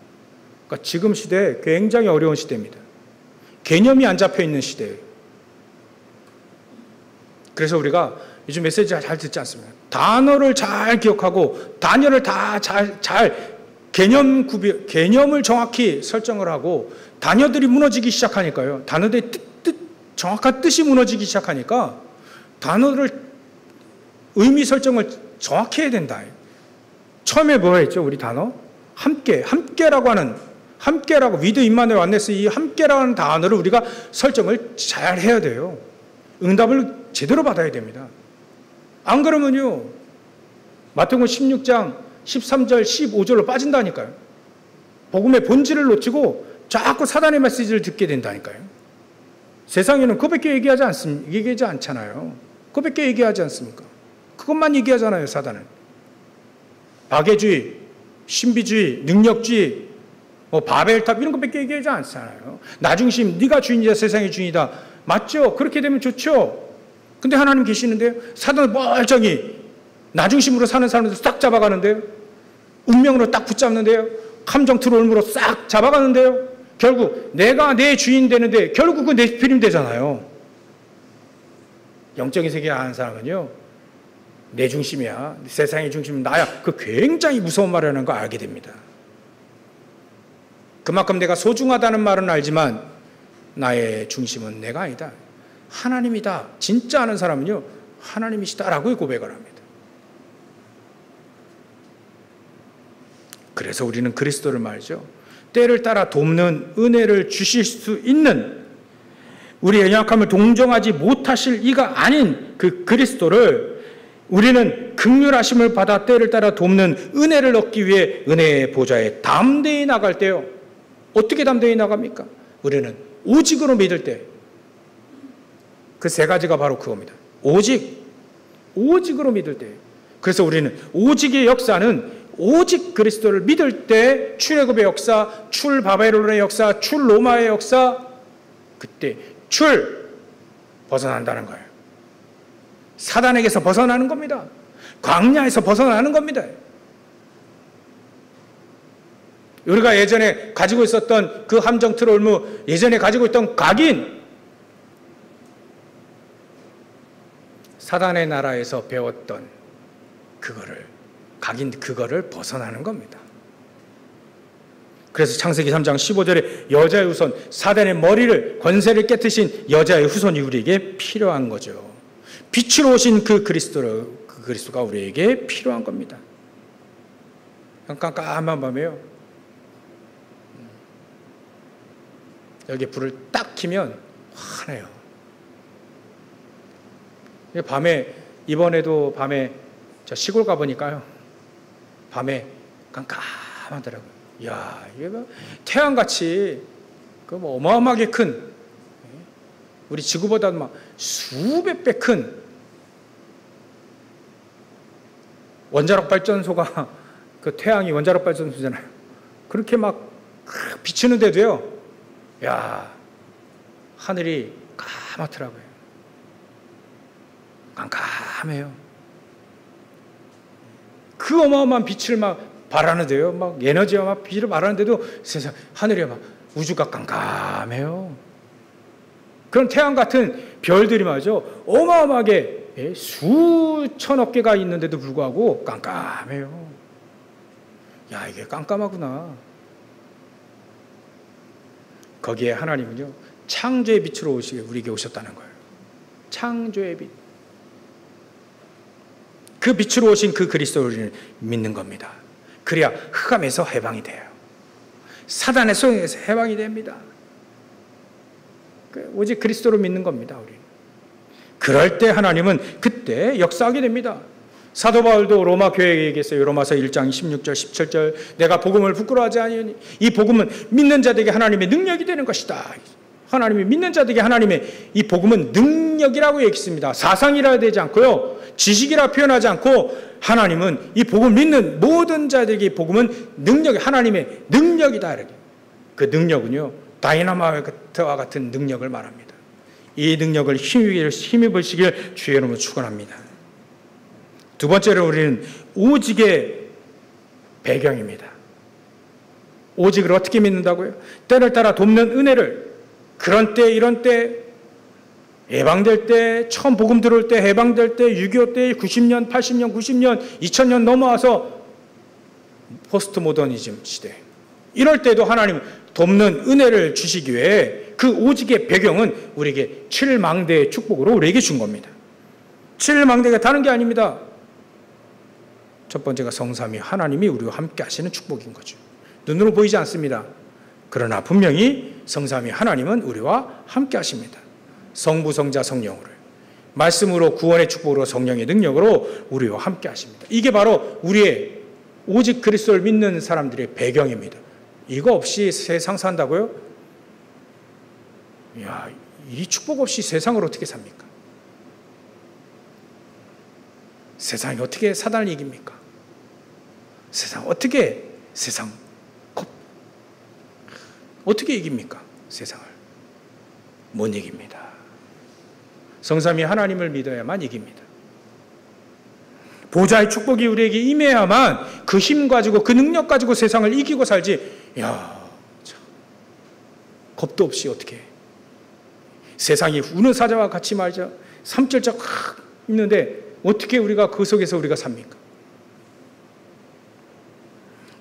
그러니까 지금 시대 굉장히 어려운 시대입니다. 개념이 안 잡혀 있는 시대예요. 그래서 우리가 요즘 메시지 잘 듣지 않습니까? 단어를 잘 기억하고 단어를 다 잘 개념을 정확히 설정을 하고 단어들이 무너지기 시작하니까요. 단어들의 정확한 뜻이 무너지기 시작하니까 단어를 의미 설정을 정확히 해야 된다. 처음에 뭐 했죠? 우리 단어? 함께라고 with 임마누엘 원네스, 이 함께라고 하는 단어를 우리가 설정을 잘 해야 돼요. 응답을 제대로 받아야 됩니다. 안 그러면요, 마태복음 16장 13절 15절로 빠진다니까요. 복음의 본질을 놓치고 자꾸 사단의 메시지를 듣게 된다니까요. 세상에는 그것밖에 얘기하지 않잖아요. 그것밖에 얘기하지 않습니까? 그것만 얘기하잖아요, 사단은. 박애주의, 신비주의, 능력주의, 바벨탑 이런 것밖에 얘기하지 않잖아요. 나중심, 네가 주인이자 세상의 주인이다. 맞죠? 그렇게 되면 좋죠. 근데 하나님 계시는데요, 사단은 멀쩡히 나중심으로 사는 사람들 싹 잡아가는데요, 운명으로 딱 붙잡는데요, 감정 트롤므로 싹 잡아가는데요, 결국 내가 내 주인 되는데 결국은 내 필임 되잖아요. 영적인 세계 아는 사람은요, 내 중심이야, 세상의 중심은 나야, 그 굉장히 무서운 말이라는 거 알게 됩니다. 그만큼 내가 소중하다는 말은 알지만 나의 중심은 내가 아니다, 하나님이다. 진짜 아는 사람은요, 하나님이시다라고 고백을 합니다. 그래서 우리는 그리스도를 말이죠. 때를 따라 돕는 은혜를 주실 수 있는, 우리의 연약함을 동정하지 못하실 이가 아닌 그 그리스도를 우리는 긍휼하심을 받아 때를 따라 돕는 은혜를 얻기 위해 은혜의 보좌에 담대히 나갈 때요. 어떻게 담대히 나갑니까? 우리는 오직으로 믿을 때. 그 세 가지가 바로 그겁니다. 오직으로 믿을 때. 그래서 우리는 오직의 역사는 오직 그리스도를 믿을 때 출애굽의 역사, 출 바벨론의 역사, 출 로마의 역사, 그때 벗어난다는 거예요. 사단에게서 벗어나는 겁니다. 광야에서 벗어나는 겁니다. 우리가 예전에 가지고 있었던 그 함정 트롤무, 예전에 가지고 있던 각인, 사단의 나라에서 배웠던 그거를 벗어나는 겁니다. 그래서 창세기 3장 15절에 여자의 후손, 사단의 머리를, 권세를 깨트신 여자의 후손이 우리에게 필요한 거죠. 빛으로 오신 그 그리스도가 우리에게 필요한 겁니다. 깜깜한 밤에요. 여기 불을 딱 켜면 환해요. 밤에, 이번에도 밤에 저 시골 가보니까요. 밤에 깜깜하더라고요. 이야, 이게 뭐 태양같이 그 뭐 어마어마하게 큰, 우리 지구보다 막 수백 배 큰 원자력 발전소가, 그 태양이 원자력 발전소잖아요. 그렇게 막 비치는데도요. 야, 하늘이 까맣더라고요. 깜깜해요. 그 어마어마한 빛을 막 발하는데요. 막 에너지와 막 빛을 발하는데도 세상 하늘이 막 우주가 깜깜해요. 그런 태양 같은 별들이 말이죠. 어마어마하게 수천억 개가 있는데도 불구하고 깜깜해요. 야, 이게 깜깜하구나. 거기에 하나님은요, 창조의 빛으로 오시게 우리에게 오셨다는 거예요. 창조의 빛. 그 빛으로 오신 그 그리스도를 믿는 겁니다. 그래야 흑암에서 해방이 돼요. 사단의 소용에서 해방이 됩니다. 오직 그리스도를 믿는 겁니다. 우리. 그럴 때 하나님은 그때 역사하게 됩니다. 사도 바울도 로마 교회에 얘기했어요. 로마서 1장 16절 17절 내가 복음을 부끄러워하지 아니하니 이 복음은 믿는 자들에게 하나님의 능력이 되는 것이다. 하나님이 믿는 자들에게 하나님의 이 복음은 능력이라고 얘기했습니다. 사상이라 되지 않고요. 지식이라 표현하지 않고 하나님은 이 복음을 믿는 모든 자들에게 이 복음은 능력이, 하나님의 능력이다. 그 능력은요, 다이나마이트와 같은 능력을 말합니다. 이 능력을 힘입으시길 주의 이름으로 축원합니다. 두 번째로 우리는 오직의 배경입니다. 오직을 어떻게 믿는다고요? 때를 따라 돕는 은혜를, 그런 때 이런 때, 해방될 때, 처음 복음 들어올 때, 해방될 때, 6.25 때, 90년, 80년, 90년, 2000년 넘어와서 포스트 모더니즘 시대, 이럴 때도 하나님 돕는 은혜를 주시기 위해 그 오직의 배경은 우리에게 7망대의 축복으로 우리에게 준 겁니다. 7망대가 다른 게 아닙니다. 첫 번째가 성삼위 하나님이 우리와 함께 하시는 축복인 거죠. 눈으로 보이지 않습니다. 그러나 분명히 성삼위 하나님은 우리와 함께 하십니다. 성부, 성자, 성령으로, 말씀으로, 구원의 축복으로, 성령의 능력으로 우리와 함께 하십니다. 이게 바로 우리의 오직 그리스도를 믿는 사람들의 배경입니다. 이거 없이 세상 산다고요? 이야, 이 축복 없이 세상을 어떻게 삽니까? 세상이 어떻게 사단을 이깁니까? 어떻게 이깁니까? 세상을 못 이깁니다. 성삼위 하나님을 믿어야만 이깁니다. 보좌의 축복이 우리에게 임해야만 그 힘 가지고 그 능력 가지고 세상을 이기고 살지. 야, 참, 겁도 없이 어떻게 해. 세상이 우는 사자와 같이 말이죠. 삼절짝 있는데 어떻게 우리가 그 속에서 우리가 삽니까?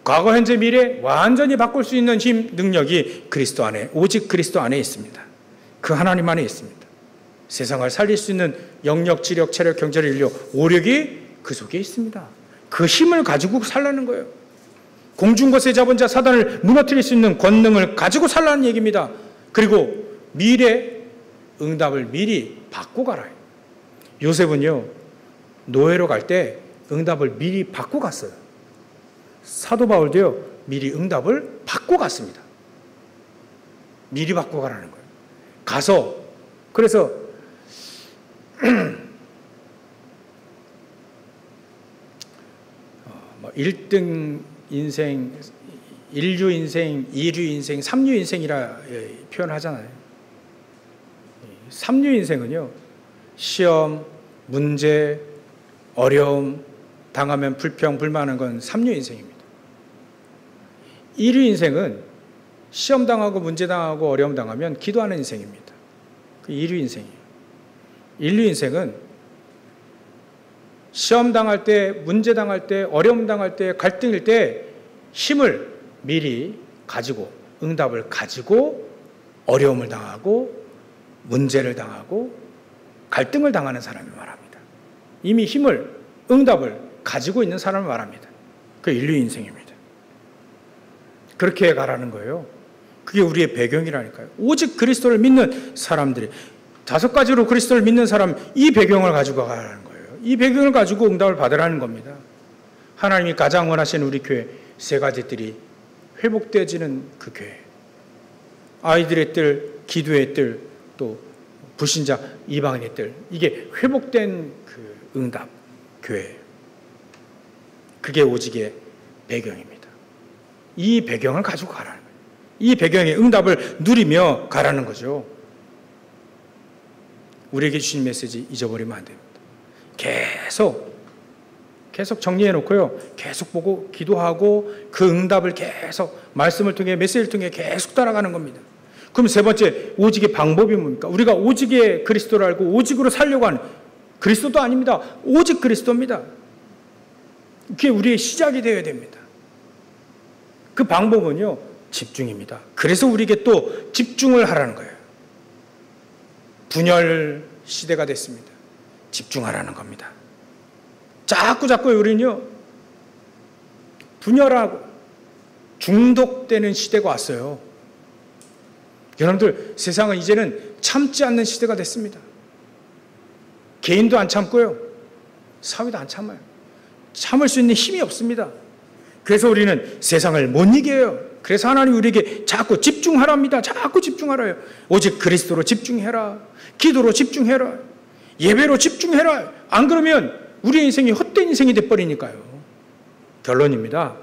과거, 현재, 미래 완전히 바꿀 수 있는 힘, 능력이 그리스도 안에, 오직 그리스도 안에 있습니다. 그 하나님 안에 있습니다. 세상을 살릴 수 있는 영력, 지력, 체력, 경제력, 인력, 오력이 그 속에 있습니다. 그 힘을 가지고 살라는 거예요. 공중 것에 잡은 자 사단을 무너뜨릴 수 있는 권능을 가지고 살라는 얘기입니다. 그리고 미래 응답을 미리 받고 가라. 요셉은요, 노예로 갈 때 응답을 미리 받고 갔어요. 사도 바울도요, 미리 응답을 받고 갔습니다. 미리 받고 가라는 거예요. 가서, 그래서 1등 인생, 1류 인생, 2류 인생, 3류 인생이라 표현하잖아요. 3류 인생은요, 시험, 문제, 어려움, 당하면 불평, 불만한 건 3류 인생입니다. 2류 인생은 시험 당하고 문제 당하고 어려움 당하면 기도하는 인생입니다. 그 2류 인생이에요. 1류 인생은 시험 당할 때, 문제 당할 때, 어려움 당할 때, 갈등일 때 힘을 미리 가지고, 응답을 가지고 어려움을 당하고 문제를 당하고 갈등을 당하는 사람을 말합니다. 이미 힘을, 응답을 가지고 있는 사람을 말합니다. 그 인류 인생입니다. 그렇게 가라는 거예요. 그게 우리의 배경이라니까요. 오직 그리스도를 믿는 사람들이, 5가지로 그리스도를 믿는 사람, 이 배경을 가지고 가라는 거예요. 이 배경을 가지고 응답을 받으라는 겁니다. 하나님이 가장 원하시는 우리 교회 3가지들이 회복되어지는 그 교회. 아이들의 뜰, 기도의 뜰, 또 불신자 이방인의 뜰. 이게 회복된 그 응답 교회. 그게 오직의 배경입니다. 이 배경을 가지고 가라는 거예요. 이 배경의 응답을 누리며 가라는 거죠. 우리에게 주신 메시지 잊어버리면 안 됩니다. 계속 정리해 놓고요. 계속 보고 기도하고 그 응답을 계속 말씀을 통해 메시지를 통해 계속 따라가는 겁니다. 그럼 3번째, 오직의 방법이 뭡니까? 우리가 오직의 그리스도를 알고 오직으로 살려고 하는, 그리스도도 아닙니다. 오직 그리스도입니다. 그게 우리의 시작이 되어야 됩니다. 그 방법은요, 집중입니다. 그래서 우리에게 또 집중을 하라는 거예요. 분열 시대가 됐습니다. 집중하라는 겁니다. 자꾸 우리는요, 분열하고 중독되는 시대가 왔어요. 여러분들, 세상은 이제는 참지 않는 시대가 됐습니다. 개인도 안 참고요, 사회도 안 참아요. 참을 수 있는 힘이 없습니다. 그래서 우리는 세상을 못 이겨요. 그래서 하나님 우리에게 자꾸 집중하랍니다. 자꾸 집중하라요. 오직 그리스도로 집중해라. 기도로 집중해라. 예배로 집중해라. 안 그러면 우리의 인생이 헛된 인생이 돼버리니까요. 결론입니다.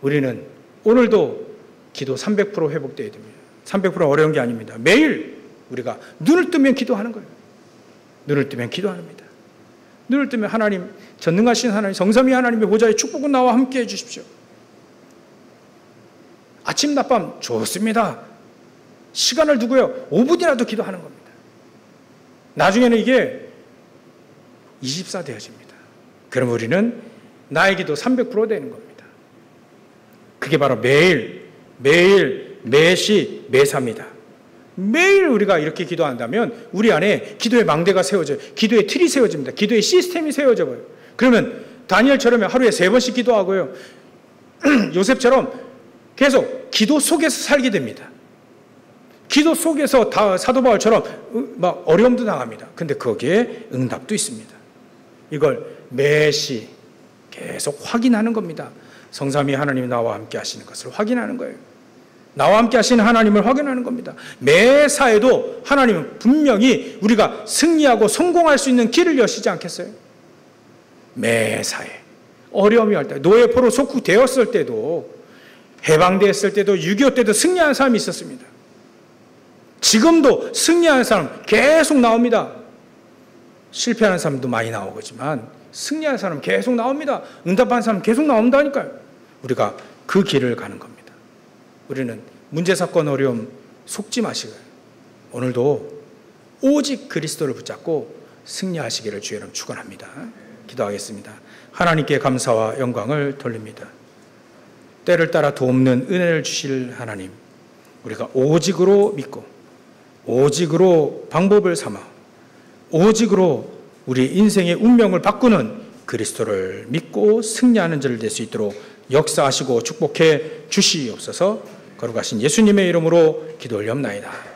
우리는 오늘도 기도 300% 회복돼야 됩니다. 300% 어려운 게 아닙니다. 매일 우리가 눈을 뜨면 기도하는 거예요. 눈을 뜨면 기도합니다. 눈을 뜨면 하나님, 전능하신 하나님, 성삼위 하나님의 보좌의 축복은 나와 함께 해주십시오. 아침 낮밤 좋습니다. 시간을 두고요, 5분이라도 기도하는 겁니다. 나중에는 이게 24 되어집니다. 그럼 우리는 나의 기도 300% 되는 겁니다. 그게 바로 매일, 매시, 매사입니다. 매일 우리가 이렇게 기도한다면 우리 안에 기도의 망대가 세워져요. 기도의 틀이 세워집니다. 기도의 시스템이 세워져요. 그러면 다니엘처럼 하루에 3번씩 기도하고요, 요셉처럼 계속 기도 속에서 살게 됩니다. 기도 속에서 사도 바울처럼 막 어려움도 당합니다. 근데 거기에 응답도 있습니다. 이걸 매시 계속 확인하는 겁니다. 성삼위 하나님이 나와 함께 하시는 것을 확인하는 거예요. 나와 함께 하시는 하나님을 확인하는 겁니다. 매사에도 하나님은 분명히 우리가 승리하고 성공할 수 있는 길을 여시지 않겠어요? 매사에. 어려움이 할 때, 노예포로 속국되었을 때도, 해방되었을 때도, 6.25 때도 승리한 사람이 있었습니다. 지금도 승리하는 사람 계속 나옵니다. 실패하는 사람도 많이 나오지만 승리하는 사람 계속 나옵니다. 응답하는 사람 계속 나온다니까요. 우리가 그 길을 가는 겁니다. 우리는 문제, 사건, 어려움 속지 마시고요, 오늘도 오직 그리스도를 붙잡고 승리하시기를 주의 이름 축원합니다. 기도하겠습니다. 하나님께 감사와 영광을 돌립니다. 때를 따라 돕는 은혜를 주실 하나님, 우리가 오직으로 믿고 오직으로 방법을 삼아 오직으로 우리 인생의 운명을 바꾸는 그리스도를 믿고 승리하는 자를 될 수 있도록 역사하시고 축복해 주시옵소서. 거룩하신 예수님의 이름으로 기도 올리옵나이다.